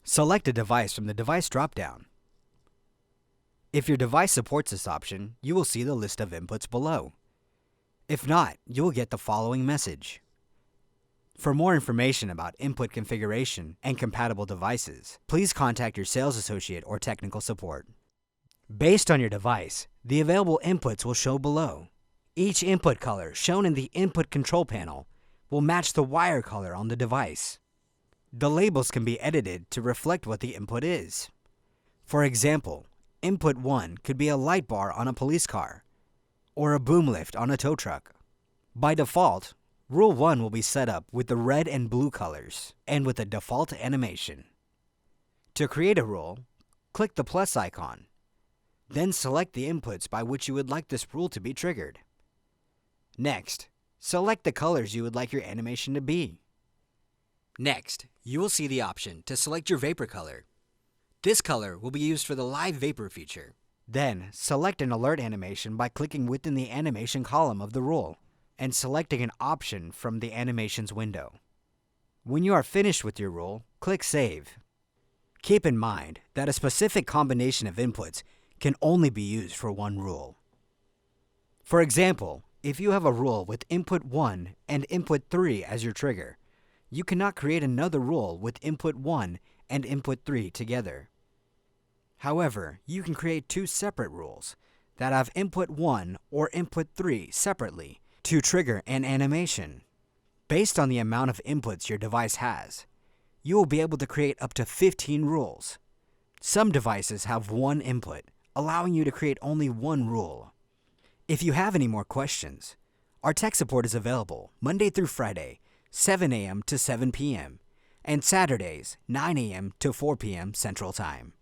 Select a device from the Device dropdown. If your device supports this option, you will see the list of inputs below. If not, you will get the following message. For more information about input configuration and compatible devices, please contact your sales associate or technical support. Based on your device, the available inputs will show below. Each input color shown in the input control panel will match the wire color on the device. The labels can be edited to reflect what the input is. For example, input 1 could be a light bar on a police car or a boom lift on a tow truck. By default, Rule 1 will be set up with the red and blue colors and with a default animation. To create a rule, click the plus icon. Then select the inputs by which you would like this rule to be triggered. Next, select the colors you would like your animation to be. Next, you will see the option to select your vapor color. This color will be used for the live vapor feature. Then, select an alert animation by clicking within the animation column of the rule and selecting an option from the animations window. When you are finished with your rule, click Save. Keep in mind that a specific combination of inputs can only be used for one rule. For example, if you have a rule with input 1 and input 3 as your trigger, you cannot create another rule with input 1 and input 3 together. However, you can create two separate rules that have input 1 or input 3 separately to trigger an animation. Based on the amount of inputs your device has, you will be able to create up to 15 rules. Some devices have one input, allowing you to create only one rule. If you have any more questions, our tech support is available Monday through Friday, 7 a.m. to 7 p.m., and Saturdays, 9 a.m. to 4 p.m. Central Time.